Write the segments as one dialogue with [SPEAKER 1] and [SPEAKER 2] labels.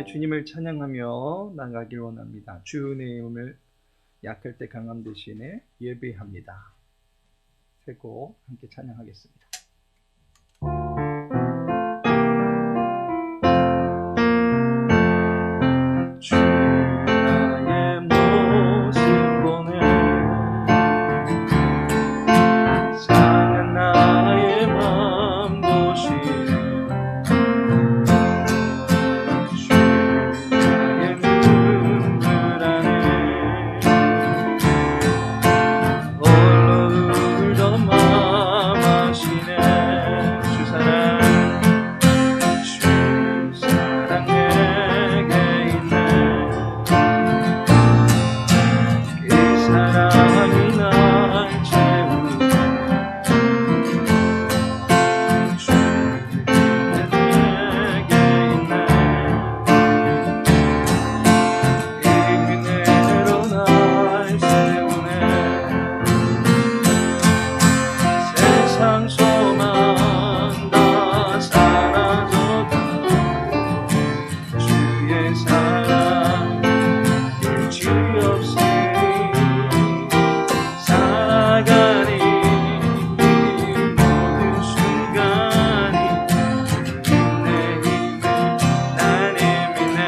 [SPEAKER 1] 함께 주님을 찬양하며 나가길 원합니다. 주의 이름을 약할 때 강함 대신에 예배합니다. 세 곡 함께 찬양하겠습니다. 주 나의 모습 보네 상한 나의 맘 보시네 주 나의 눈물 안에 홀로 울던 맘 아시네 주 사랑 내게 있네 그 사랑이 날 채우네 주 내게 있네 이 은혜로 날 세우네 세상 소망 다 사라져가 주의 사랑 끝이 없으니 살아가니 이 모든 순간이 내 힘이 난 힘이 내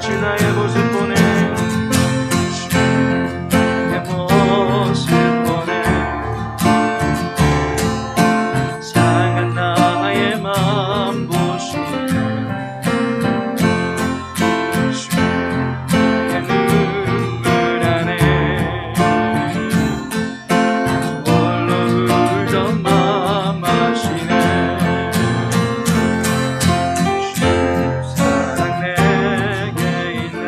[SPEAKER 1] 주 나의 모습 보내 주의 모습 보내 상한 나의 맘 보시네 주의 눈물 안에 홀로 울던 맘 아시네 주 사랑 내게 있네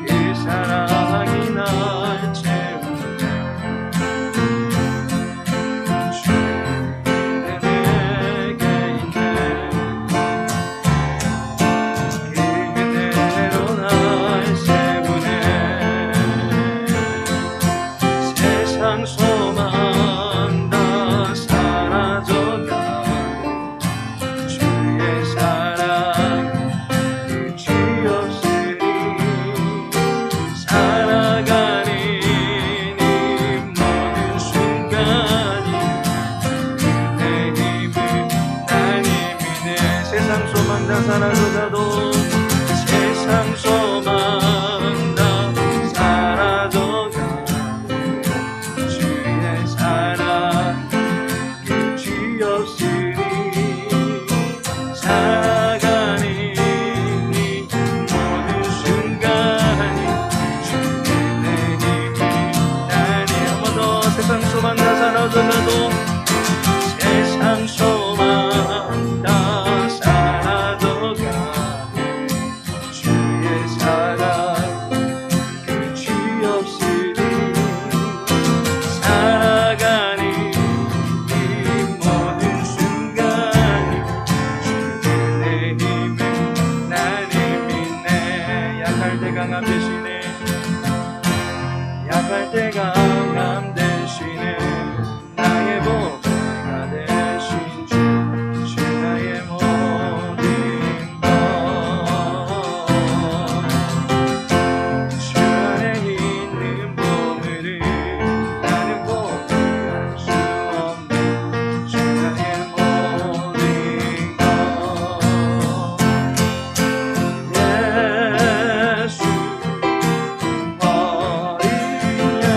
[SPEAKER 1] 그 사랑이 날 채우네 주 내게 있네 그 은혜로 날 세우네 세상 소망 다 사라져가 주의 사랑 끝이 없으니 살아가니 이 모든 순간이 내 힘을 난 힘이 내 세상 소망 다 사라져가도 세상 소망 다 사라져가 주의 사랑 끝이 없으니 살아가니 이 모든 순간이 주의 내 힘을 나니 한 번 더 세상 소망 다 사라져가도 세상 소망 다 사라져가 주의 사랑 끝이 없으니 살아가니 이 모든 순간이 주의 내 힘을 난 힘이 내 약할 때 강함 대신에 약할 때 강함 대신에 나의 보배가 되신 주 나의 모든 주 안에 있는 보물을 나는 포기할 수 없는 주 나의 모든 것 예수 어린 양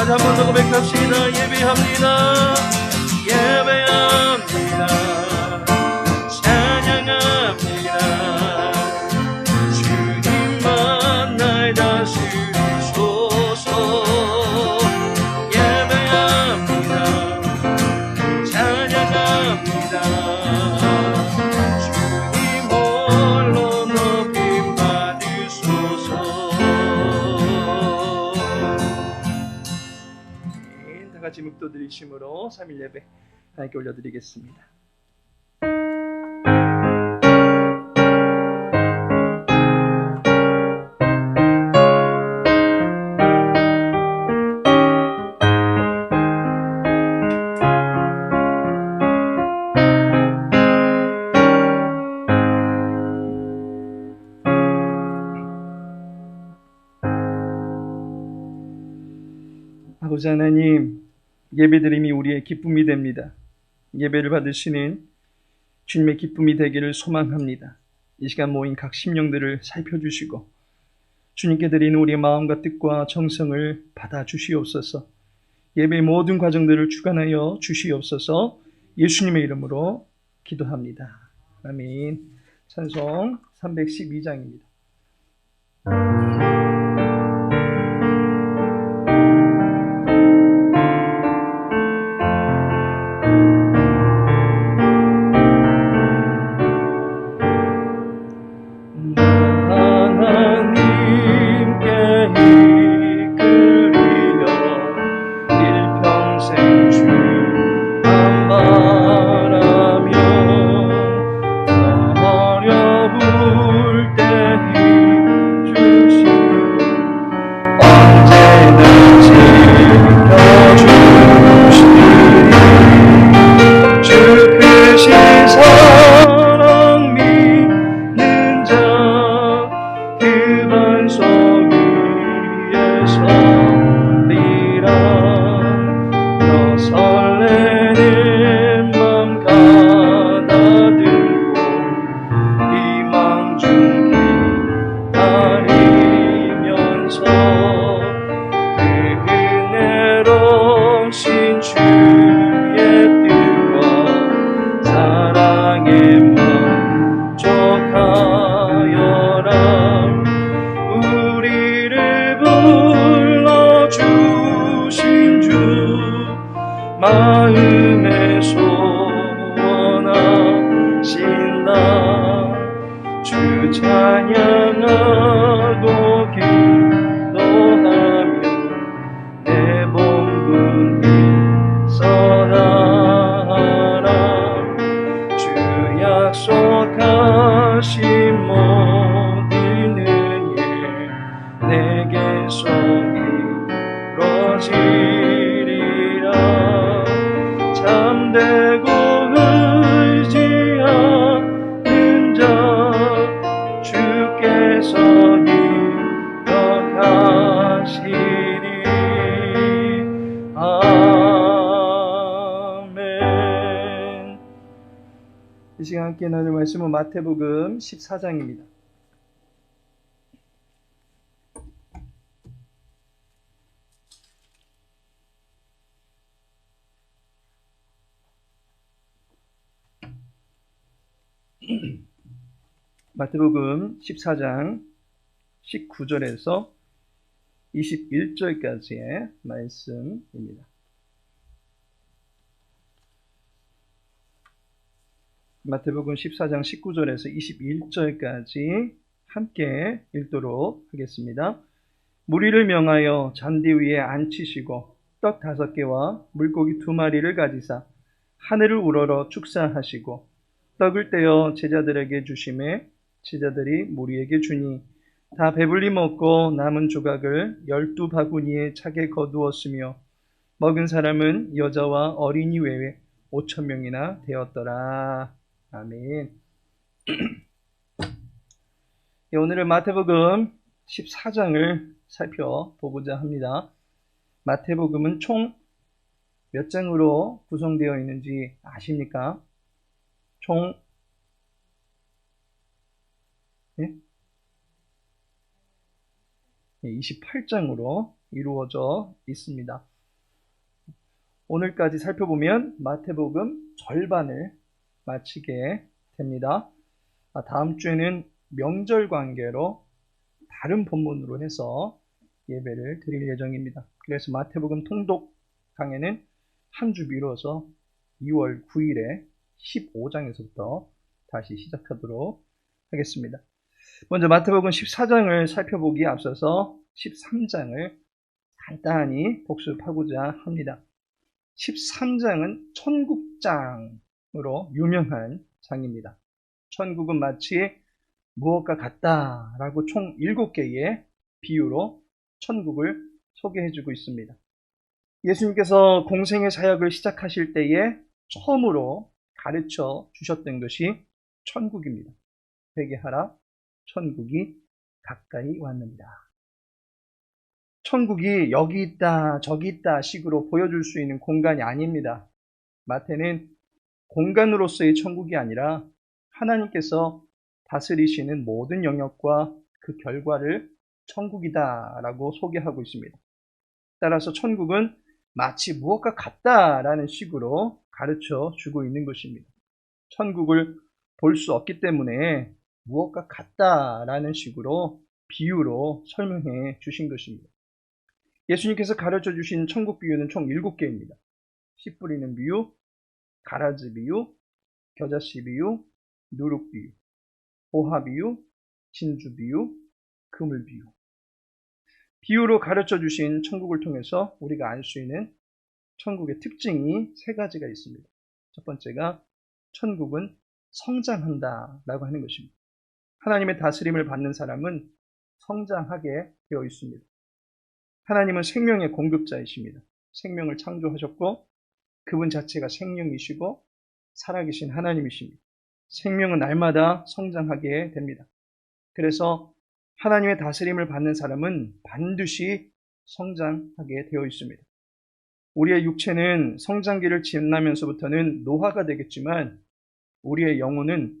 [SPEAKER 1] 다시 한 번 더 고백합시다. 예배합니다. 예배합니다. 찬양합니다. 주님만 날 다스리소서. 예배합니다. 찬양합니다. 주님 홀로 높임 받으소서. 다 같이 묵도드리심으로 3일 예배 하나님께 올려드리겠습니다. 아버지 하나님, 예배드림이 우리의 기쁨이 됩니다. 예배를 받으시는 주님의 기쁨이 되기를 소망합니다. 이 시간 모인 각 심령들을 살펴주시고 주님께 드리는 우리의 마음과 뜻과 정성을 받아주시옵소서. 예배의 모든 과정들을 주관하여 주시옵소서. 예수님의 이름으로 기도합니다. 아멘. 찬송 312장입니다. 마음에 소원하신다. 주 찬양하고 기도하며 내 몸부니 선하라. 주 약속하신 모든 은혜 내게서 이루어지리라. 참되고 의지하는 자 주께서 기억하시리. 아멘. 이 시간 함께 나눌 말씀은 마태복음 14장입니다. 마태복음 14장 19절에서 21절까지의 말씀입니다. 마태복음 14장 19절에서 21절까지 함께 읽도록 하겠습니다. 무리를 명하여 잔디 위에 앉히시고 떡 5개와 물고기 2마리를 가지사 하늘을 우러러 축사하시고 떡을 떼어 제자들에게 주시매 제자들이 무리에게 주니 다 배불리 먹고 남은 조각을 12바구니에 차게 거두었으며 먹은 사람은 여자와 어린이 외에 5,000명이나 되었더라. 아멘. 오늘은 마태복음 14장을 살펴보고자 합니다. 마태복음은 총 몇 장으로 구성되어 있는지 아십니까? 총 28장으로 이루어져 있습니다. 오늘까지 살펴보면 마태복음 절반을 마치게 됩니다. 다음 주에는 명절 관계로 다른 본문으로 해서 예배를 드릴 예정입니다. 그래서 마태복음 통독 강해는 한 주 미뤄서 2월 9일에 15장에서부터 다시 시작하도록 하겠습니다. 먼저 마태복음 14장을 살펴보기에 앞서서 13장을 간단히 복습하고자 합니다. 13장은 천국장으로 유명한 장입니다. 천국은 마치 무엇과 같다라고 총 7개의 비유로 천국을 소개해주고 있습니다. 예수님께서 공생의 사역을 시작하실 때에 처음으로 가르쳐 주셨던 것이 천국입니다. 회개하라, 천국이 가까이 왔느니라. 천국이 여기 있다, 저기 있다 식으로 보여줄 수 있는 공간이 아닙니다. 마태는 공간으로서의 천국이 아니라 하나님께서 다스리시는 모든 영역과 그 결과를 천국이다라고 소개하고 있습니다. 따라서 천국은 마치 무엇과 같다라는 식으로 가르쳐 주고 있는 것입니다. 천국을 볼 수 없기 때문에 무엇과 같다라는 식으로 비유로 설명해 주신 것입니다. 예수님께서 가르쳐 주신 천국 비유는 총 7개입니다. 씨 뿌리는 비유, 가라지 비유, 겨자씨 비유, 누룩 비유, 보화 비유, 진주 비유, 그물 비유. 비유로 가르쳐 주신 천국을 통해서 우리가 알 수 있는 천국의 특징이 3가지가 있습니다. 첫 번째가 천국은 성장한다라고 하는 것입니다. 하나님의 다스림을 받는 사람은 성장하게 되어 있습니다. 하나님은 생명의 공급자이십니다. 생명을 창조하셨고 그분 자체가 생명이시고 살아계신 하나님이십니다. 생명은 날마다 성장하게 됩니다. 그래서 하나님의 다스림을 받는 사람은 반드시 성장하게 되어 있습니다. 우리의 육체는 성장기를 지나면서부터는 노화가 되겠지만 우리의 영혼은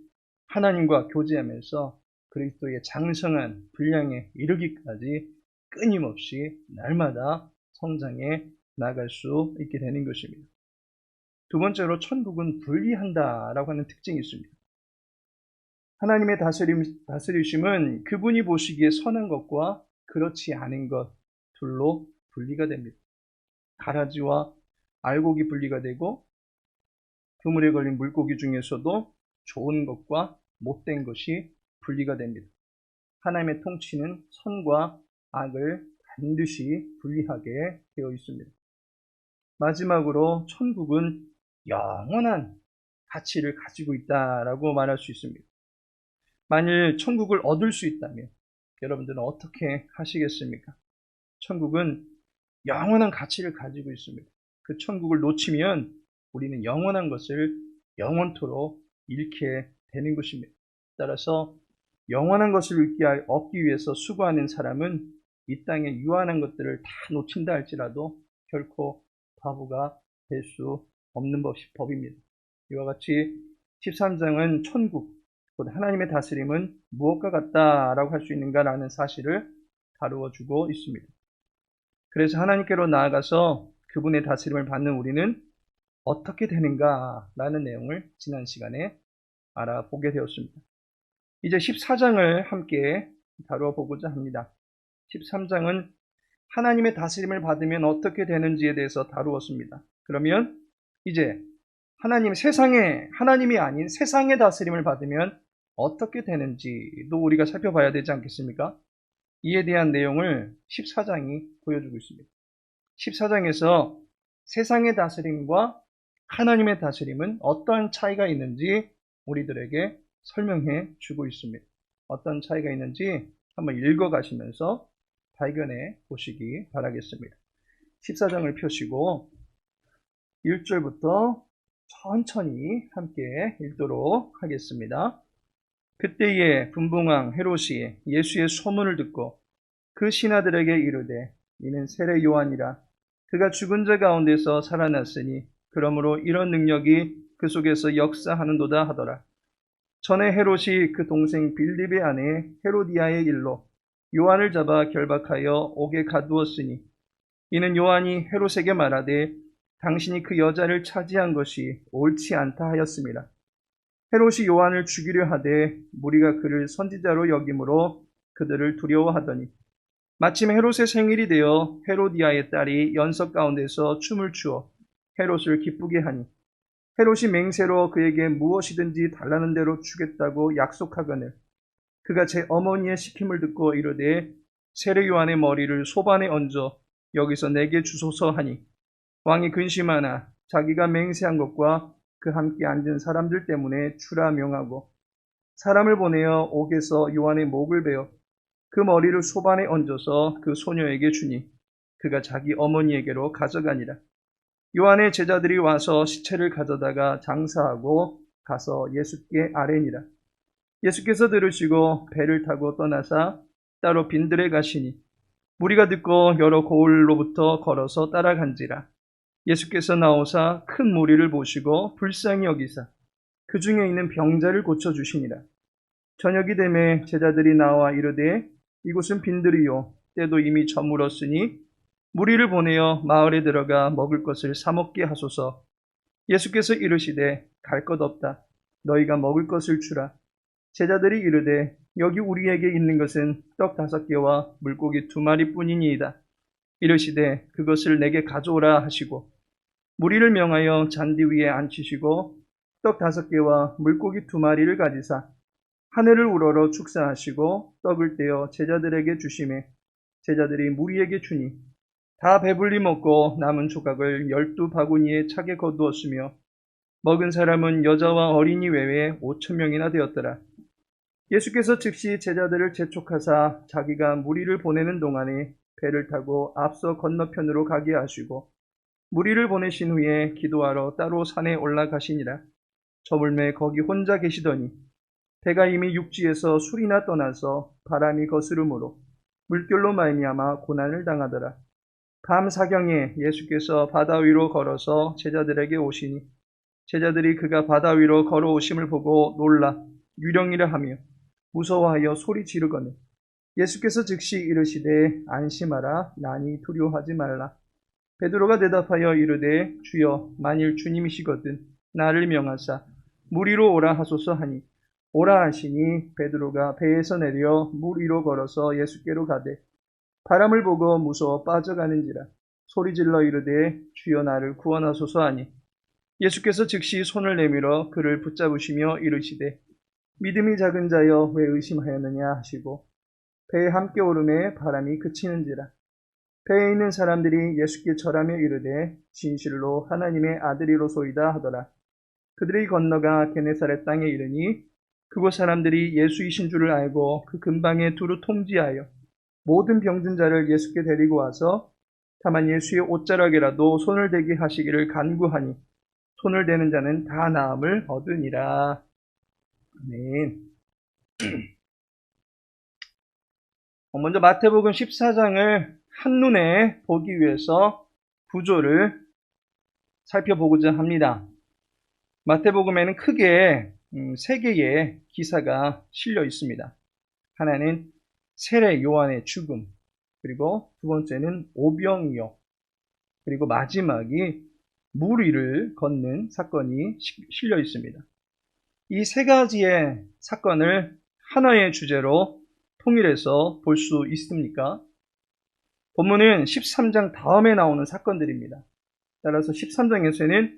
[SPEAKER 1] 하나님과 교제하면서 그리스도의 장성한 분량에 이르기까지 끊임없이 날마다 성장해 나갈 수 있게 되는 것입니다. 두 번째로 천국은 분리한다라고 하는 특징이 있습니다. 하나님의 다스리심은 그분이 보시기에 선한 것과 그렇지 않은 것 둘로 분리가 됩니다. 가라지와 알곡이 분리가 되고 그물에 걸린 물고기 중에서도 좋은 것과 못된 것이 분리가 됩니다. 하나님의 통치는 선과 악을 반드시 분리하게 되어 있습니다. 마지막으로 천국은 영원한 가치를 가지고 있다라고 말할 수 있습니다. 만일 천국을 얻을 수 있다면 여러분들은 어떻게 하시겠습니까? 천국은 영원한 가치를 가지고 있습니다. 그 천국을 놓치면 우리는 영원한 것을 영원토록 잃게 되는 것입니다. 따라서 영원한 것을 얻기 위해서 수고하는 사람은 이 땅의 유한한 것들을 다 놓친다 할지라도 결코 바보가 될 수 없는 법입니다. 이와 같이 13장은 천국, 곧 하나님의 다스림은 무엇과 같다라고 할 수 있는가라는 사실을 다루어 주고 있습니다. 그래서 하나님께로 나아가서 그분의 다스림을 받는 우리는 어떻게 되는가라는 내용을 지난 시간에 알아보게 되었습니다. 이제 14장을 함께 다루어 보고자 합니다. 13장은 하나님의 다스림을 받으면 어떻게 되는지에 대해서 다루었습니다. 그러면 이제 하나님이 아닌 세상의 다스림을 받으면 어떻게 되는지도 우리가 살펴봐야 되지 않겠습니까? 이에 대한 내용을 14장이 보여주고 있습니다. 14장에서 세상의 다스림과 하나님의 다스림은 어떠한 차이가 있는지 우리들에게 설명해 주고 있습니다. 어떤 차이가 있는지 한번 읽어가시면서 발견해 보시기 바라겠습니다. 14장을 펴시고 1절부터 천천히 함께 읽도록 하겠습니다. 그때에 분봉왕 헤롯이 예수의 소문을 듣고 그 신하들에게 이르되 이는 세례 요한이라 그가 죽은 자 가운데서 살아났으니 그러므로 이런 능력이 그 속에서 역사하는도다 하더라. 전에 헤롯이 그 동생 빌립의 아내 헤로디아의 일로 요한을 잡아 결박하여 옥에 가두었으니 이는 요한이 헤롯에게 말하되 당신이 그 여자를 차지한 것이 옳지 않다 하였습니다. 헤롯이 요한을 죽이려 하되 무리가 그를 선지자로 여김으로 그들을 두려워하더니 마침 헤롯의 생일이 되어 헤로디아의 딸이 연석 가운데서 춤을 추어 헤롯을 기쁘게 하니 헤롯이 맹세로 그에게 무엇이든지 달라는 대로 주겠다고 약속하거늘 그가 제 어머니의 시킴을 듣고 이르되 세례 요한의 머리를 소반에 얹어 여기서 내게 주소서 하니 왕이 근심하나 자기가 맹세한 것과 그 함께 앉은 사람들 때문에 주라 명하고 사람을 보내어 옥에서 요한의 목을 베어 그 머리를 소반에 얹어서 그 소녀에게 주니 그가 자기 어머니에게로 가져가니라. 요한의 제자들이 와서 시체를 가져다가 장사하고 가서 예수께 아뢰니라. 예수께서 들으시고 배를 타고 떠나사 따로 빈들에 가시니 무리가 듣고 여러 고을로부터 걸어서 따라간지라. 예수께서 나오사 큰 무리를 보시고 불쌍히 여기사 그 중에 있는 병자를 고쳐주시니라. 저녁이 되매 제자들이 나와 이르되 이곳은 빈들이요 때도 이미 저물었으니 무리를 보내어 마을에 들어가 먹을 것을 사 먹게 하소서. 예수께서 이르시되 갈 것 없다. 너희가 먹을 것을 주라. 제자들이 이르되 여기 우리에게 있는 것은 떡 5개와 물고기 2마리뿐이니이다. 이르시되 그것을 내게 가져오라 하시고 무리를 명하여 잔디 위에 앉히시고 떡 5개와 물고기 2마리를 가지사 하늘을 우러러 축사하시고 떡을 떼어 제자들에게 주시매 제자들이 무리에게 주니 다 배불리 먹고 남은 조각을 12바구니에 차게 거두었으며 먹은 사람은 여자와 어린이 외에 5,000명이나 되었더라. 예수께서 즉시 제자들을 재촉하사 자기가 무리를 보내는 동안에 배를 타고 앞서 건너편으로 가게 하시고 무리를 보내신 후에 기도하러 따로 산에 올라가시니라. 저물매 거기 혼자 계시더니 배가 이미 육지에서 술이나 떠나서 바람이 거스름으로 물결로 말미암아 고난을 당하더라. 밤 사경에 예수께서 바다 위로 걸어서 제자들에게 오시니 제자들이 그가 바다 위로 걸어오심을 보고 놀라 유령이라 하며 무서워하여 소리 지르거늘 예수께서 즉시 이르시되 안심하라 나니 두려워하지 말라. 베드로가 대답하여 이르되 주여 만일 주님이시거든 나를 명하사 물 위로 오라 하소서 하니 오라 하시니 베드로가 배에서 내려 물 위로 걸어서 예수께로 가되 바람을 보고 무서워 빠져가는지라 소리질러 이르되 주여 나를 구원하소서 하니 예수께서 즉시 손을 내밀어 그를 붙잡으시며 이르시되 믿음이 작은 자여 왜 의심하였느냐 하시고 배에 함께 오르매 바람이 그치는지라. 배에 있는 사람들이 예수께 절하며 이르되 진실로 하나님의 아들이로소이다 하더라. 그들이 건너가 게네사렛 땅에 이르니 그곳 사람들이 예수이신 줄을 알고 그 근방에 두루 통지하여 모든 병든 자를 예수께 데리고 와서 다만 예수의 옷자락에라도 손을 대게 하시기를 간구하니 손을 대는 자는 다 나음을 얻으니라. 아멘. 먼저 마태복음 14장을 한눈에 보기 위해서 구조를 살펴보고자 합니다. 마태복음에는 크게 3개의 기사가 실려 있습니다. 하나는 세례 요한의 죽음, 그리고 두 번째는 오병이어, 그리고 마지막이 물 위를 걷는 사건이 실려 있습니다. 이 3가지의 사건을 하나의 주제로 통일해서 볼 수 있습니까? 본문은 13장 다음에 나오는 사건들입니다. 따라서 13장에서는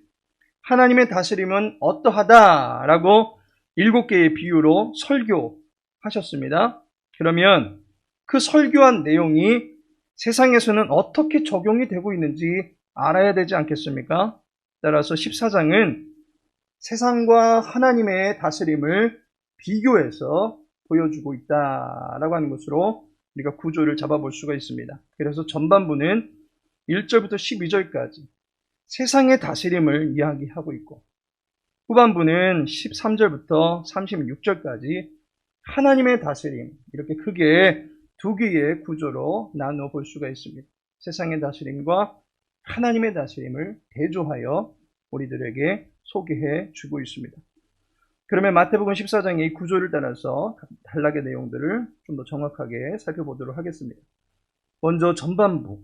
[SPEAKER 1] 하나님의 다스림은 어떠하다라고 7개의 비유로 설교하셨습니다. 그러면 그 설교한 내용이 세상에서는 어떻게 적용이 되고 있는지 알아야 되지 않겠습니까? 따라서 14장은 세상과 하나님의 다스림을 비교해서 보여주고 있다라고 하는 것으로 우리가 구조를 잡아볼 수가 있습니다. 그래서 전반부는 1절부터 12절까지 세상의 다스림을 이야기하고 있고 후반부는 13절부터 36절까지 하나님의 다스림, 이렇게 크게 2개의 구조로 나누어 볼 수가 있습니다. 세상의 다스림과 하나님의 다스림을 대조하여 우리들에게 소개해 주고 있습니다. 그러면 마태복음 14장의 이 구조를 따라서 단락의 내용들을 좀 더 정확하게 살펴보도록 하겠습니다. 먼저 전반부,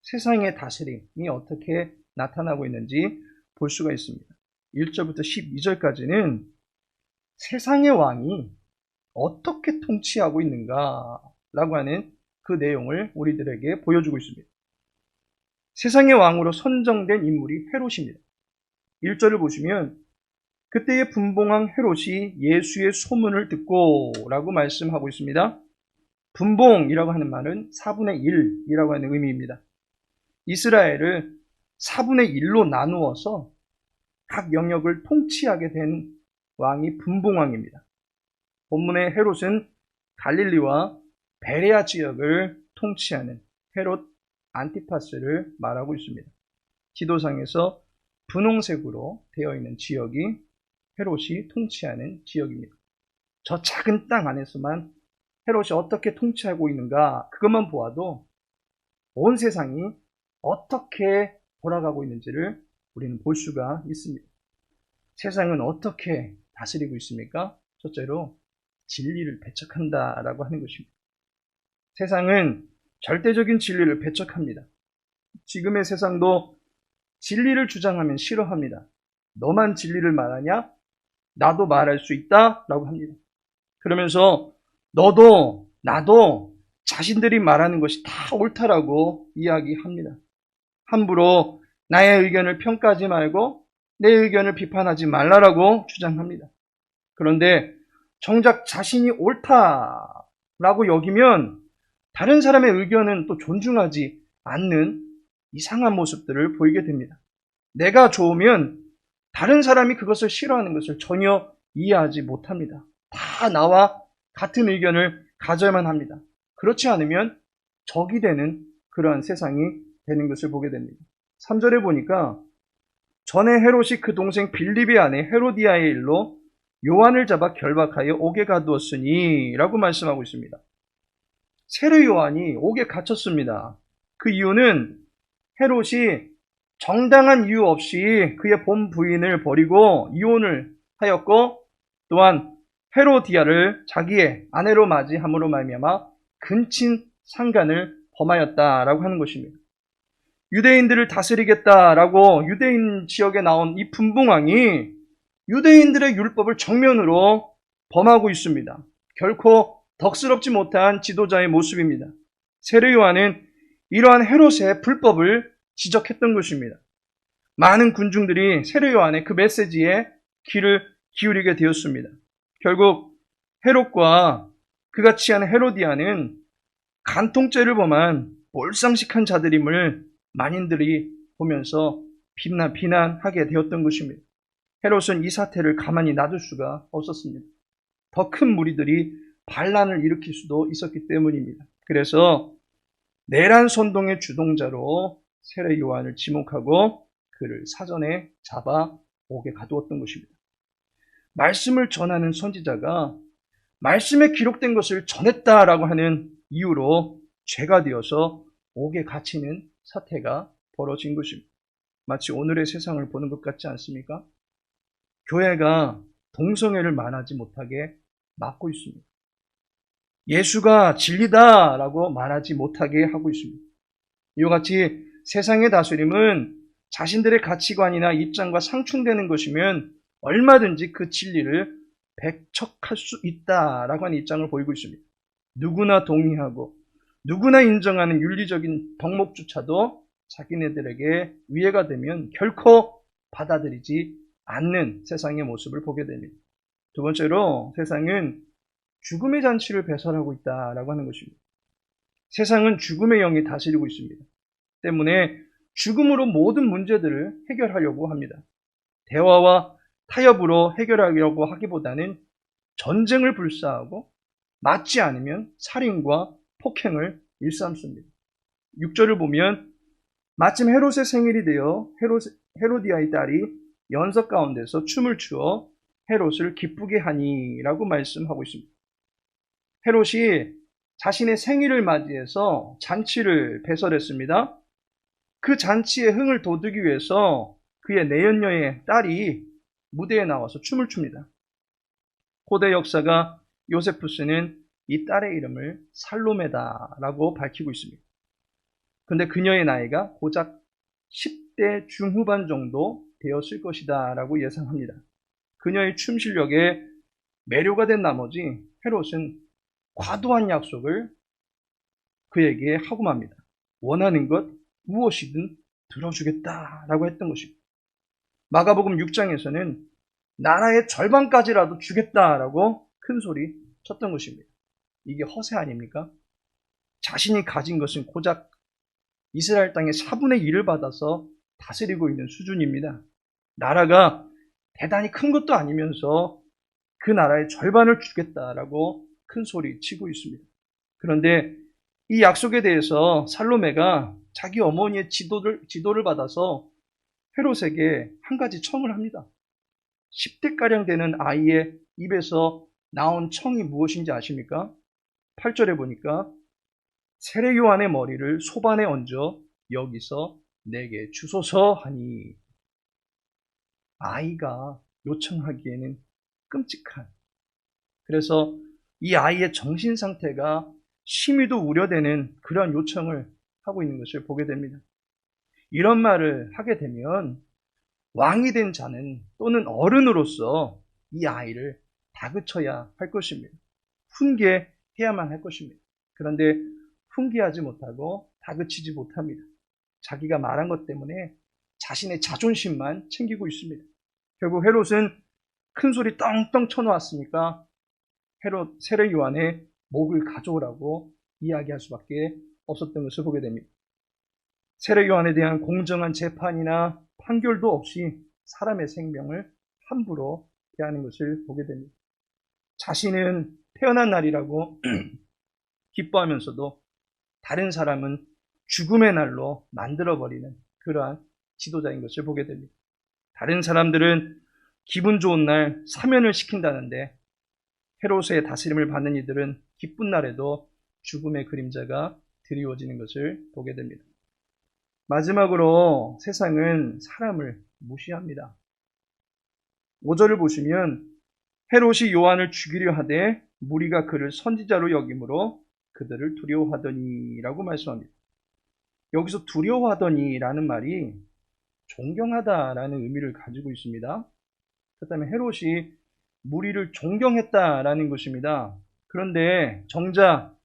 [SPEAKER 1] 세상의 다스림이 어떻게 나타나고 있는지 볼 수가 있습니다. 1절부터 12절까지는 세상의 왕이 어떻게 통치하고 있는가라고 하는 그 내용을 우리들에게 보여주고 있습니다. 세상의 왕으로 선정된 인물이 헤롯입니다. 1절을 보시면 그때의 분봉왕 헤롯이 예수의 소문을 듣고 라고 말씀하고 있습니다. 분봉이라고 하는 말은 4분의 1이라고 하는 의미입니다. 이스라엘을 4분의 1로 나누어서 각 영역을 통치하게 된 왕이 분봉왕입니다. 본문의 헤롯은 갈릴리와 베레아 지역을 통치하는 헤롯 안티파스를 말하고 있습니다. 지도상에서 분홍색으로 되어 있는 지역이 헤롯이 통치하는 지역입니다. 저 작은 땅 안에서만 헤롯이 어떻게 통치하고 있는가, 그것만 보아도 온 세상이 어떻게 돌아가고 있는지를 우리는 볼 수가 있습니다. 세상은 어떻게 다스리고 있습니까? 첫째로 진리를 배척한다라고 하는 것입니다. 세상은 절대적인 진리를 배척합니다. 지금의 세상도 진리를 주장하면 싫어합니다. 너만 진리를 말하냐? 나도 말할 수 있다? 라고 합니다. 그러면서 너도 나도 자신들이 말하는 것이 다 옳다라고 이야기합니다. 함부로 나의 의견을 평가하지 말고 내 의견을 비판하지 말라라고 주장합니다. 그런데 정작 자신이 옳다라고 여기면 다른 사람의 의견은 또 존중하지 않는 이상한 모습들을 보이게 됩니다. 내가 좋으면 다른 사람이 그것을 싫어하는 것을 전혀 이해하지 못합니다. 다 나와 같은 의견을 가져야만 합니다. 그렇지 않으면 적이 되는 그러한 세상이 되는 것을 보게 됩니다. 3절에 보니까 전에 헤롯이 그 동생 빌립의 아내 헤로디아의 일로 요한을 잡아 결박하여 옥에 가두었으니 라고 말씀하고 있습니다. 세례 요한이 옥에 갇혔습니다. 그 이유는 헤롯이 정당한 이유 없이 그의 본 부인을 버리고 이혼을 하였고, 또한 헤로디아를 자기의 아내로 맞이함으로 말미암아 근친 상간을 범하였다라고 하는 것입니다. 유대인들을 다스리겠다라고 유대인 지역에 나온 이 분봉왕이 유대인들의 율법을 정면으로 범하고 있습니다. 결코 덕스럽지 못한 지도자의 모습입니다. 세례 요한은 이러한 헤롯의 불법을 지적했던 것입니다. 많은 군중들이 세례 요한의 그 메시지에 귀를 기울이게 되었습니다. 결국 헤롯과 그가 취한 헤로디아는 간통죄를 범한 몰상식한 자들임을 만인들이 보면서 비난하게 되었던 것입니다. 헤롯은 이 사태를 가만히 놔둘 수가 없었습니다. 더 큰 무리들이 반란을 일으킬 수도 있었기 때문입니다. 그래서 내란 선동의 주동자로 세례 요한을 지목하고 그를 사전에 잡아 옥에 가두었던 것입니다. 말씀을 전하는 선지자가 말씀에 기록된 것을 전했다라고 하는 이유로 죄가 되어서 옥에 갇히는 사태가 벌어진 것입니다. 마치 오늘의 세상을 보는 것 같지 않습니까? 교회가 동성애를 말하지 못하게 막고 있습니다. 예수가 진리다라고 말하지 못하게 하고 있습니다. 이와 같이 세상의 다스림은 자신들의 가치관이나 입장과 상충되는 것이면 얼마든지 그 진리를 배척할 수 있다라고 하는 입장을 보이고 있습니다. 누구나 동의하고 누구나 인정하는 윤리적인 덕목조차도 자기네들에게 위해가 되면 결코 받아들이지 않는 세상의 모습을 보게 됩니다. 두 번째로 세상은 죽음의 잔치를 배설하고 있다라고 하는 것입니다. 세상은 죽음의 영이 다스리고 있습니다. 때문에 죽음으로 모든 문제들을 해결하려고 합니다. 대화와 타협으로 해결하려고 하기보다는 전쟁을 불사하고 맞지 않으면 살인과 폭행을 일삼습니다. 6절을 보면 마침 헤롯의 생일이 되어 헤로디아의 딸이 연석 가운데서 춤을 추어 헤롯을 기쁘게 하니라고 말씀하고 있습니다. 헤롯이 자신의 생일을 맞이해서 잔치를 배설했습니다. 그 잔치의 흥을 돋우기 위해서 그의 내연녀의 딸이 무대에 나와서 춤을 춥니다. 고대 역사가 요세푸스는 이 딸의 이름을 살로메다라고 밝히고 있습니다. 그런데 그녀의 나이가 고작 10대 중후반 정도 되었을 것이다 라고 예상합니다. 그녀의 춤 실력에 매료가 된 나머지 헤롯은 과도한 약속을 그에게 하고 맙니다. 원하는 것 무엇이든 들어주겠다라고 했던 것입니다. 마가복음 6장에서는 나라의 절반까지라도 주겠다라고 큰 소리 쳤던 것입니다. 이게 허세 아닙니까? 자신이 가진 것은 고작 이스라엘 땅의 4분의 1을 받아서 다스리고 있는 수준입니다. 나라가 대단히 큰 것도 아니면서 그 나라의 절반을 주겠다라고 큰 소리 치고 있습니다. 그런데 이 약속에 대해서 살로메가 자기 어머니의 지도를 받아서 헤롯에게 한 가지 청을 합니다. 10대가량 되는 아이의 입에서 나온 청이 무엇인지 아십니까? 8절에 보니까 세례 요한의 머리를 소반에 얹어 여기서 내게 주소서 하니, 아이가 요청하기에는 끔찍한, 그래서 이 아이의 정신 상태가 심히도 우려되는 그런 요청을 하고 있는 것을 보게 됩니다. 이런 말을 하게 되면 왕이 된 자는 또는 어른으로서 이 아이를 다그쳐야 할 것입니다. 훈계해야만 할 것입니다. 그런데 훈계하지 못하고 다그치지 못합니다. 자기가 말한 것 때문에 자신의 자존심만 챙기고 있습니다. 결국 헤롯은 큰 소리 떵떵 쳐놓았으니까 헤롯 세례 요한의 목을 가져오라고 이야기할 수밖에 없었던 것을 보게 됩니다. 세례 요한에 대한 공정한 재판이나 판결도 없이 사람의 생명을 함부로 대하는 것을 보게 됩니다. 자신은 태어난 날이라고 기뻐하면서도 다른 사람은 죽음의 날로 만들어버리는 그러한 지도자인 것을 보게 됩니다. 다른 사람들은 기분 좋은 날 사면을 시킨다는데 헤롯의 다스림을 받는 이들은 기쁜 날에도 죽음의 그림자가 드리워지는 것을 보게 됩니다. 마지막으로 세상은 사람을 무시합니다. 5절을 보시면 헤롯이 요한을 죽이려 하되 무리가 그를 선지자로 여김으로 그들을 두려워하더니 라고 말씀합니다. 여기서 두려워하더니 라는 말이 존경하다라는 의미를 가지고 있습니다. 그렇다면 헤롯이 무리를 존경했다라는 것입니다. 그런데 정작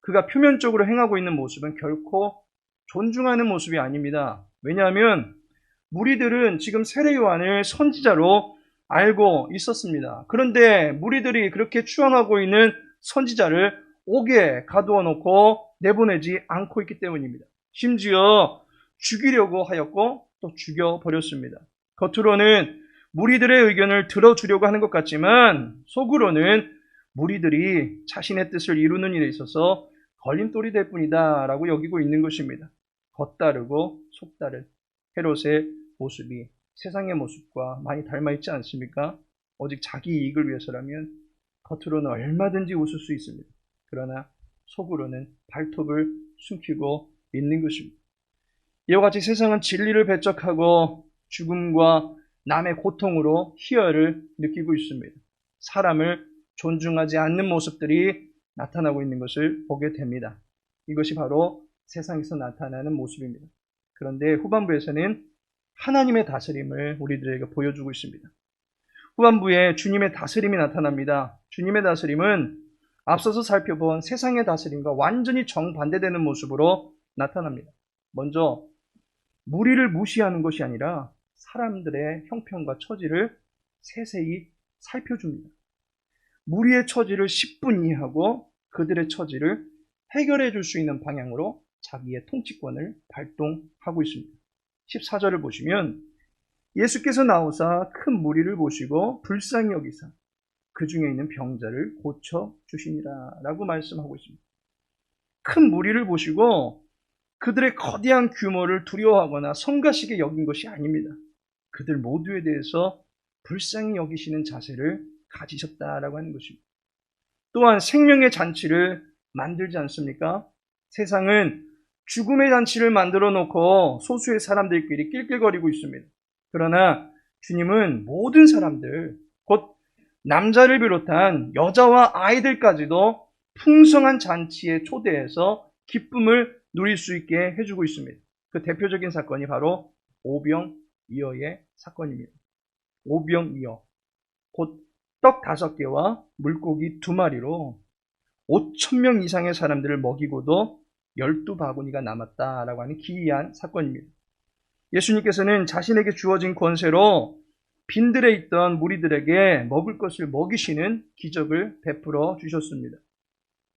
[SPEAKER 1] 그가 표면적으로 행하고 있는 모습은 결코 존중하는 모습이 아닙니다. 왜냐하면 무리들은 지금 세례 요한을 선지자로 알고 있었습니다. 그런데 무리들이 그렇게 추앙하고 있는 선지자를 옥에 가두어 놓고 내보내지 않고 있기 때문입니다. 심지어 죽이려고 하였고 또 죽여버렸습니다. 겉으로는 무리들의 의견을 들어주려고 하는 것 같지만 속으로는 무리들이 자신의 뜻을 이루는 일에 있어서 걸림돌이 될 뿐이다 라고 여기고 있는 것입니다. 겉다르고 속다른 헤롯의 모습이 세상의 모습과 많이 닮아있지 않습니까? 오직 자기 이익을 위해서라면 겉으로는 얼마든지 웃을 수 있습니다. 그러나 속으로는 발톱을 숨기고 있는 것입니다. 이와 같이 세상은 진리를 배척하고 죽음과 남의 고통으로 희열을 느끼고 있습니다. 사람을 존중하지 않는 모습들이 나타나고 있는 것을 보게 됩니다. 이것이 바로 세상에서 나타나는 모습입니다. 그런데 후반부에서는 하나님의 다스림을 우리들에게 보여주고 있습니다. 후반부에 주님의 다스림이 나타납니다. 주님의 다스림은 앞서서 살펴본 세상의 다스림과 완전히 정반대되는 모습으로 나타납니다. 먼저 무리를 무시하는 것이 아니라 사람들의 형편과 처지를 세세히 살펴줍니다. 무리의 처지를 10분 이해하고 그들의 처지를 해결해 줄 수 있는 방향으로 자기의 통치권을 발동하고 있습니다. 14절을 보시면 예수께서 나오사 큰 무리를 보시고 불쌍히 여기사 그 중에 있는 병자를 고쳐주시니라 라고 말씀하고 있습니다. 큰 무리를 보시고 그들의 거대한 규모를 두려워하거나 성가시게 여긴 것이 아닙니다. 그들 모두에 대해서 불쌍히 여기시는 자세를 가지셨다라고 하는 것입니다. 또한 생명의 잔치를 만들지 않습니까? 세상은 죽음의 잔치를 만들어 놓고 소수의 사람들끼리 낄낄거리고 있습니다. 그러나 주님은 모든 사람들, 곧 남자를 비롯한 여자와 아이들까지도 풍성한 잔치에 초대해서 기쁨을 누릴 수 있게 해주고 있습니다. 그 대표적인 사건이 바로 오병이어의 사건입니다. 오병이어, 곧 떡 5개와 물고기 2마리로 5,000명 이상의 사람들을 먹이고도 12바구니가 남았다라고 하는 기이한 사건입니다. 예수님께서는 자신에게 주어진 권세로 빈들에 있던 무리들에게 먹을 것을 먹이시는 기적을 베풀어 주셨습니다.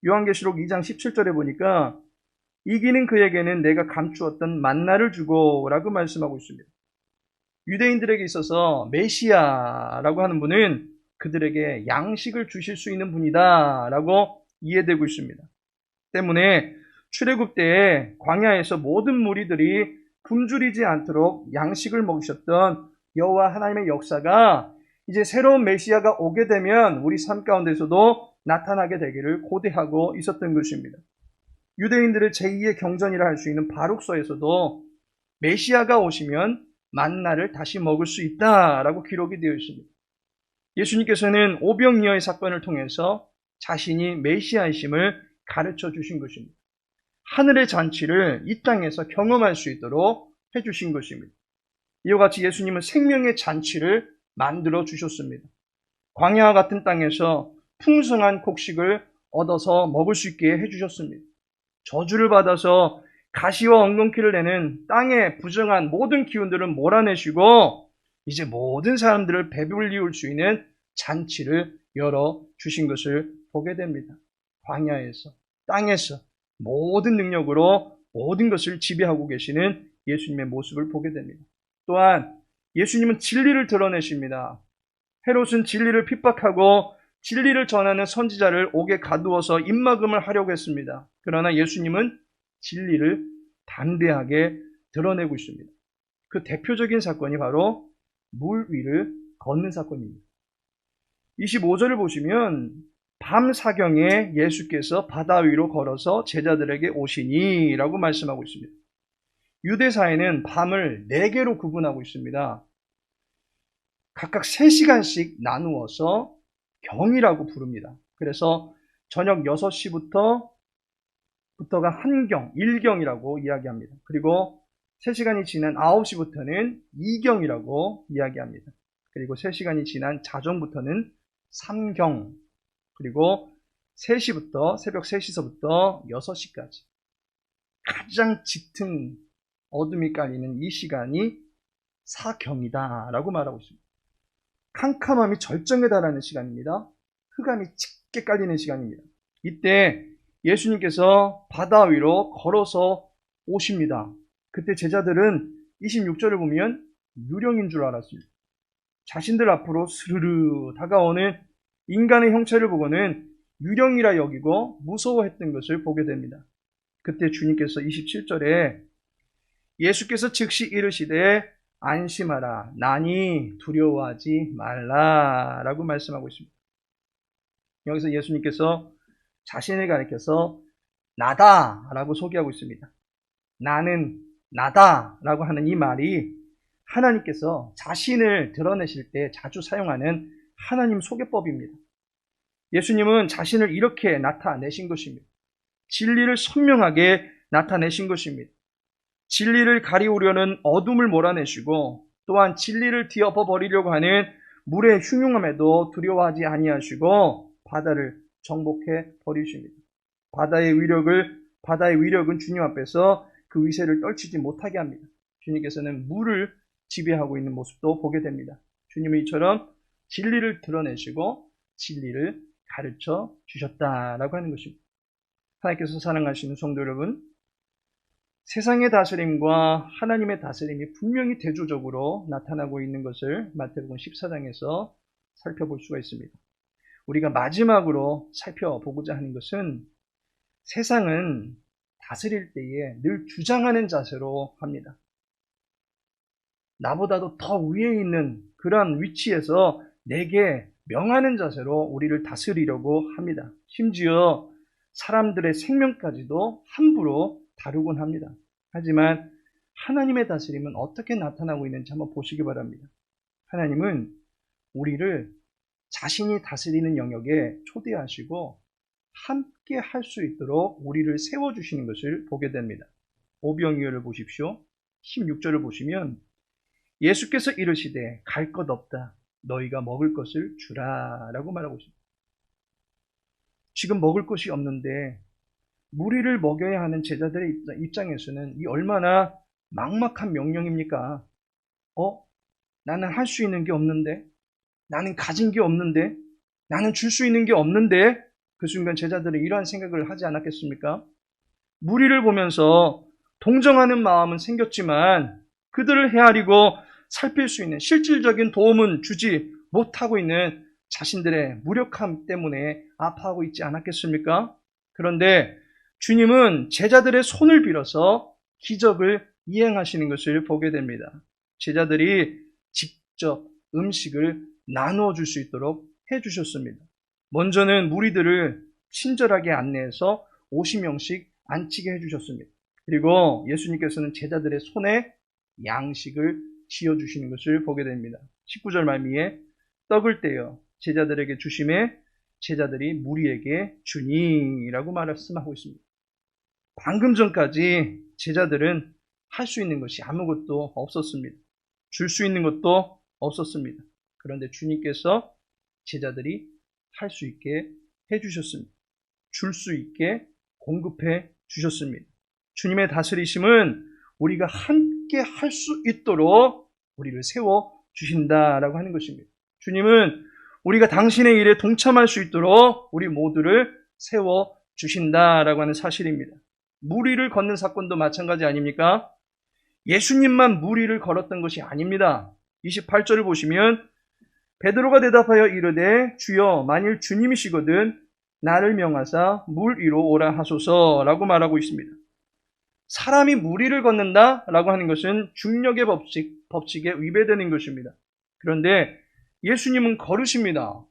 [SPEAKER 1] 요한계시록 2장 17절에 보니까 이기는 그에게는 내가 감추었던 만나를 주고 라고 말씀하고 있습니다. 유대인들에게 있어서 메시아라고 하는 분은 그들에게 양식을 주실 수 있는 분이다 라고 이해되고 있습니다. 때문에 출애굽 때에 광야에서 모든 무리들이 굶주리지 않도록 양식을 먹이셨던 여호와 하나님의 역사가 이제 새로운 메시아가 오게 되면 우리 삶 가운데서도 나타나게 되기를 고대하고 있었던 것입니다. 유대인들의 제2의 경전이라 할 수 있는 바룩서에서도 메시아가 오시면 만나를 다시 먹을 수 있다라고 기록이 되어 있습니다. 예수님께서는 오병이어의 사건을 통해서 자신이 메시아이심을 가르쳐 주신 것입니다. 하늘의 잔치를 이 땅에서 경험할 수 있도록 해주신 것입니다. 이와 같이 예수님은 생명의 잔치를 만들어 주셨습니다. 광야와 같은 땅에서 풍성한 곡식을 얻어서 먹을 수 있게 해주셨습니다. 저주를 받아서 가시와 엉겅퀴를 내는 땅의 부정한 모든 기운들을 몰아내시고 이제 모든 사람들을 배불리울 수 있는 잔치를 열어주신 것을 보게 됩니다. 광야에서, 땅에서 모든 능력으로 모든 것을 지배하고 계시는 예수님의 모습을 보게 됩니다. 또한 예수님은 진리를 드러내십니다. 헤롯은 진리를 핍박하고 진리를 전하는 선지자를 옥에 가두어서 입막음을 하려고 했습니다. 그러나 예수님은 진리를 담대하게 드러내고 있습니다. 그 대표적인 사건이 바로 물 위를 걷는 사건입니다. 25절을 보시면 밤 사경에 예수께서 바다 위로 걸어서 제자들에게 오시니 라고 말씀하고 있습니다. 유대사에는 밤을 4개로 구분하고 있습니다. 각각 3시간씩 나누어서 경이라고 부릅니다. 그래서 저녁 6시부터가 한경, 1경이라고 이야기합니다. 그리고 3시간이 지난 9시부터는 2경이라고 이야기합니다. 그리고 3시간이 지난 자정부터는 3경, 그리고 3시부터, 새벽 3시서부터 6시까지 가장 짙은 어둠이 깔리는 이 시간이 4경이다라고 말하고 있습니다. 캄캄함이 절정에 달하는 시간입니다. 흑암이 짙게 깔리는 시간입니다. 이때 예수님께서 바다 위로 걸어서 오십니다. 그때 제자들은 26절을 보면 유령인 줄 알았습니다. 자신들 앞으로 스르르 다가오는 인간의 형체를 보고는 유령이라 여기고 무서워했던 것을 보게 됩니다. 그때 주님께서 27절에 예수께서 즉시 이르시되 안심하라 나니 두려워하지 말라 라고 말씀하고 있습니다. 여기서 예수님께서 자신을 가리켜서 나다 라고 소개하고 있습니다. 나는 나다 라고 하는 이 말이 하나님께서 자신을 드러내실 때 자주 사용하는 하나님 소개법입니다. 예수님은 자신을 이렇게 나타내신 것입니다. 진리를 선명하게 나타내신 것입니다. 진리를 가리우려는 어둠을 몰아내시고 또한 진리를 뒤엎어버리려고 하는 물의 흉흉함에도 두려워하지 아니하시고 바다를 정복해 버리십니다. 바다의 위력은 주님 앞에서 그 위세를 떨치지 못하게 합니다. 주님께서는 물을 지배하고 있는 모습도 보게 됩니다. 주님은 이처럼 진리를 드러내시고 진리를 가르쳐 주셨다라고 하는 것입니다. 하나님께서 사랑하시는 성도 여러분, 세상의 다스림과 하나님의 다스림이 분명히 대조적으로 나타나고 있는 것을 마태복음 14장에서 살펴볼 수가 있습니다. 우리가 마지막으로 살펴보고자 하는 것은 세상은 다스릴 때에 늘 주장하는 자세로 합니다. 나보다도 더 위에 있는 그러한 위치에서 내게 명하는 자세로 우리를 다스리려고 합니다. 심지어 사람들의 생명까지도 함부로 다루곤 합니다. 하지만 하나님의 다스림은 어떻게 나타나고 있는지 한번 보시기 바랍니다. 하나님은 우리를 자신이 다스리는 영역에 초대하시고 함께 할 수 있도록 우리를 세워주시는 것을 보게 됩니다. 오병이어를 보십시오. 16절을 보시면 예수께서 이르시되 갈 것 없다. 너희가 먹을 것을 주라 라고 말하고 있습니다. 지금 먹을 것이 없는데 무리를 먹여야 하는 제자들의 입장에서는 이 얼마나 막막한 명령입니까? 나는 할 수 있는 게 없는데, 나는 가진 게 없는데, 나는 줄 수 있는 게 없는데, 그 순간 제자들은 이러한 생각을 하지 않았겠습니까? 무리를 보면서 동정하는 마음은 생겼지만 그들을 헤아리고 살필 수 있는 실질적인 도움은 주지 못하고 있는 자신들의 무력함 때문에 아파하고 있지 않았겠습니까? 그런데 주님은 제자들의 손을 빌어서 기적을 이행하시는 것을 보게 됩니다. 제자들이 직접 음식을 나누어 줄 수 있도록 해주셨습니다. 먼저는 무리들을 친절하게 안내해서 50명씩 앉히게 해주셨습니다. 그리고 예수님께서는 제자들의 손에 양식을 쥐어주시는 것을 보게 됩니다. 19절 말미에 떡을 떼어 제자들에게 주심에 제자들이 무리에게 주니라고 말씀하고 있습니다. 방금 전까지 제자들은 할 수 있는 것이 아무것도 없었습니다. 줄 수 있는 것도 없었습니다. 그런데 주님께서 제자들이 할 수 있게 해주셨습니다. 줄 수 있게 공급해 주셨습니다. 주님의 다스리심은 우리가 함께 할 수 있도록 우리를 세워 주신다라고 하는 것입니다. 주님은 우리가 당신의 일에 동참할 수 있도록 우리 모두를 세워 주신다라고 하는 사실입니다. 무리를 걷는 사건도 마찬가지 아닙니까? 예수님만 무리를 걸었던 것이 아닙니다. 28절을 보시면 베드로가 대답하여 이르되 주여 만일 주님이시거든 나를 명하사 물 위로 오라 하소서라고 말하고 있습니다. 사람이 무리를 걷는다라고 하는 것은 중력의 법칙에 위배되는 것입니다. 그런데 예수님은 걸으십니다.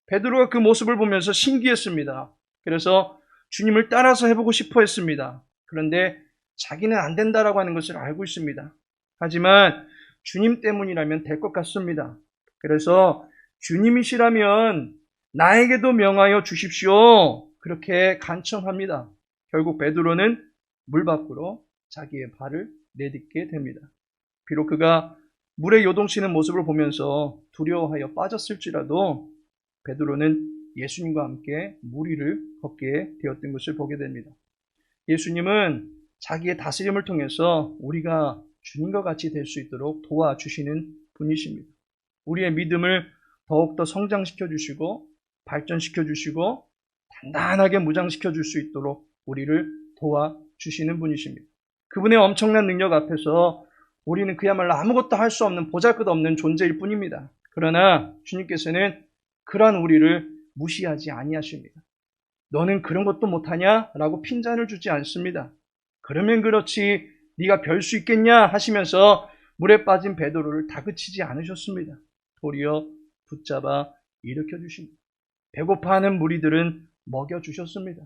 [SPEAKER 1] 베드로가 그 모습을 보면서 신기했습니다. 그래서 주님을 따라서 해보고 싶어 했습니다. 그런데 자기는 안 된다라고 하는 것을 알고 있습니다. 하지만 주님 때문이라면 될 것 같습니다. 그래서 주님이시라면 나에게도 명하여 주십시오. 그렇게 간청합니다. 결국 베드로는 물 밖으로 자기의 발을 내딛게 됩니다. 비록 그가 물에 요동치는 모습을 보면서 두려워하여 빠졌을지라도 베드로는 예수님과 함께 물 위를 걷게 되었던 것을 보게 됩니다. 예수님은 자기의 다스림을 통해서 우리가 주님과 같이 될 수 있도록 도와주시는 분이십니다. 우리의 믿음을 더욱더 성장시켜 주시고 발전시켜 주시고 단단하게 무장시켜 줄 수 있도록 우리를 도와주시는 분이십니다. 그분의 엄청난 능력 앞에서 우리는 그야말로 아무것도 할 수 없는 보잘것없는 존재일 뿐입니다. 그러나 주님께서는 그러한 우리를 무시하지 아니하십니다. 너는 그런 것도 못하냐? 라고 핀잔을 주지 않습니다. 그러면 그렇지 네가 별 수 있겠냐? 하시면서 물에 빠진 베드로를 다그치지 않으셨습니다. 도리어 붙잡아 일으켜 주십니다. 배고파하는 무리들은 먹여주셨습니다.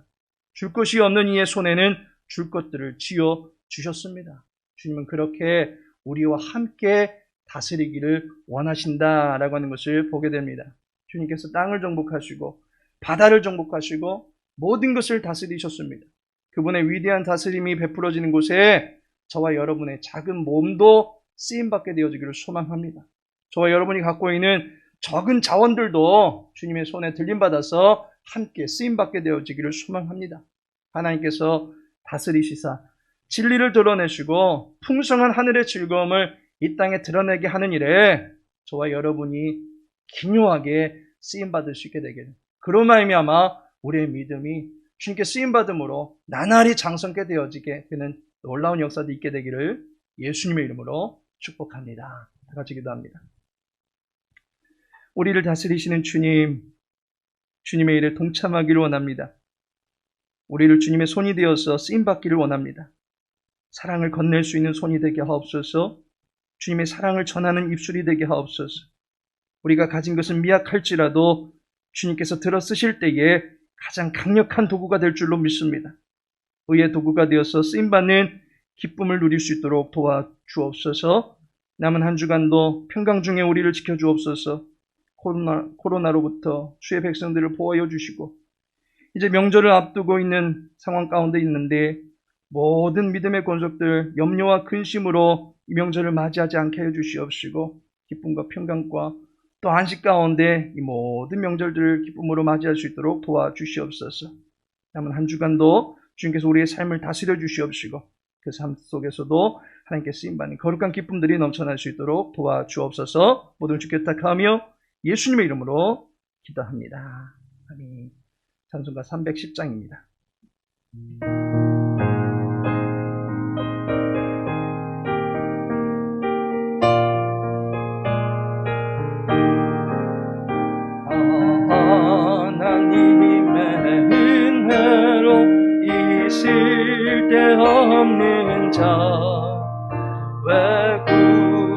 [SPEAKER 1] 줄 것이 없는 이의 손에는 줄 것들을 쥐어 주셨습니다. 주님은 그렇게 우리와 함께 다스리기를 원하신다라고 하는 것을 보게 됩니다. 주님께서 땅을 정복하시고 바다를 정복하시고 모든 것을 다스리셨습니다. 그분의 위대한 다스림이 베풀어지는 곳에 저와 여러분의 작은 몸도 쓰임받게 되어지기를 소망합니다. 저와 여러분이 갖고 있는 적은 자원들도 주님의 손에 들림받아서 함께 쓰임받게 되어지기를 소망합니다. 하나님께서 다스리시사 진리를 드러내시고 풍성한 하늘의 즐거움을 이 땅에 드러내게 하는 일에 저와 여러분이 기묘하게 쓰임받을 수 있게 되기를, 그로 말미암아 우리의 믿음이 주님께 쓰임받음으로 나날이 장성케 되어지게 되는 놀라운 역사도 있게 되기를 예수님의 이름으로 축복합니다. 다 같이 기도합니다. 우리를 다스리시는 주님, 주님의 일에 동참하기를 원합니다. 우리를 주님의 손이 되어서 쓰임받기를 원합니다. 사랑을 건넬 수 있는 손이 되게 하옵소서. 주님의 사랑을 전하는 입술이 되게 하옵소서. 우리가 가진 것은 미약할지라도 주님께서 들어 쓰실 때에 가장 강력한 도구가 될 줄로 믿습니다. 의의 도구가 되어서 쓰임받는 기쁨을 누릴 수 있도록 도와주옵소서. 남은 한 주간도 평강 중에 우리를 지켜주옵소서. 코로나로부터 주의 백성들을 보호하여 주시고 이제 명절을 앞두고 있는 상황 가운데 있는데 모든 믿음의 권속들 염려와 근심으로 이 명절을 맞이하지 않게 해주시옵시고 기쁨과 평강과 또 안식 가운데 이 모든 명절들을 기쁨으로 맞이할 수 있도록 도와주시옵소서. 남은 한 주간도 주님께서 우리의 삶을 다스려 주시옵시고 그 삶 속에서도 하나님께 쓰임받는 거룩한 기쁨들이 넘쳐날 수 있도록 도와주옵소서. 모든 주께 부탁하며 예수님의 이름으로 기도합니다. 아멘. 찬송가 310장입니다. 하나님의 은혜로 있을 데 없는 자 왜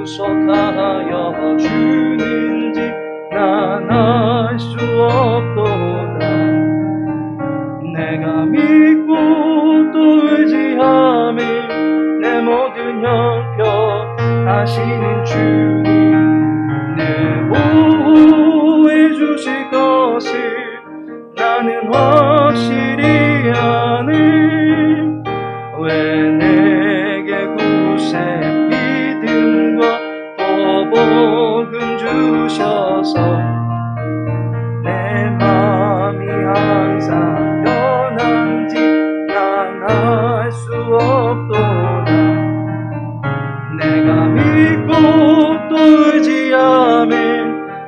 [SPEAKER 1] 구속하여 주는지 난 알 수 없도다. 내가 믿고 또 의지함이 내 모든 형편 하시는 주님 내 보호해 주실 것을 나는 확실히 아네. 왜 내게 구세 믿음과 또 복음 주셔서 내 마음이 항상 편한지 난 알 수 없도다. 내가 믿고 또 의지함에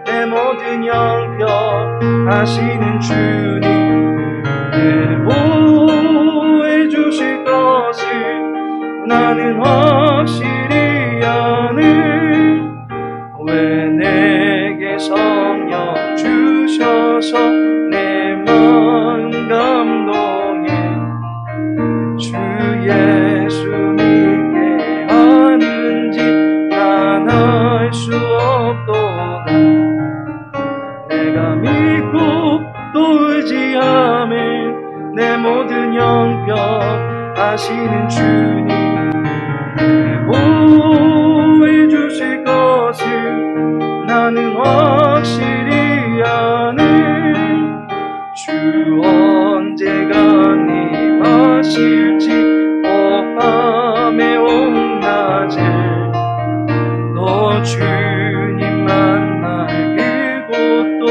[SPEAKER 1] 내 모든 형편 하시는 주님 내 보호해 주실 것을 나는 확실히 아네. 왜 내게 성령 주셔서 내 마음 감동해 주 예수 믿게 하는지 난 알 수 없도다. 내가 믿고 또 의지함에 내 모든 형편 하시는 주님 내 보호해 주실 것을 나는 확실히 아네. 주 언제가 임하실지 밤에 온낮에 또 주님 만날 그곳도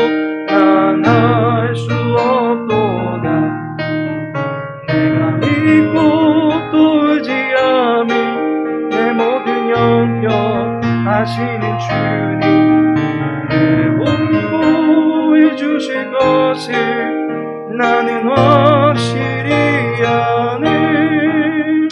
[SPEAKER 1] 난 알 수 없도다. 내가 믿고 또 의지함이 내 모든 형편 하시는 주님 내 보호해 주실 것을 나는 확실히 아네.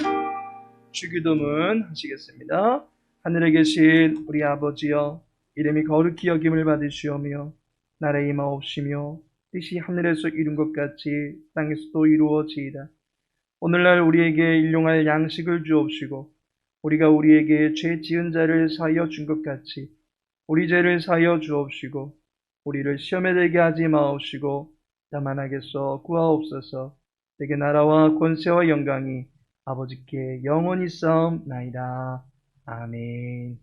[SPEAKER 1] 주기도문 하시겠습니다. 하늘에 계신 우리 아버지여 이름이 거룩히 여김을 받으시오며 나라의 임하옵시며 뜻이 하늘에서 이룬 것 같이 땅에서도 이루어지이다. 오늘날 우리에게 일용할 양식을 주옵시고 우리가 우리에게 죄 지은 자를 사하여 준 것 같이 우리 죄를 사하여 주옵시고 우리를 시험에 들게 하지 마옵시고 다만 악에서 구하옵소서. 내게 나라와 권세와 영광이 아버지께 영원히 싸움나이다. 아멘.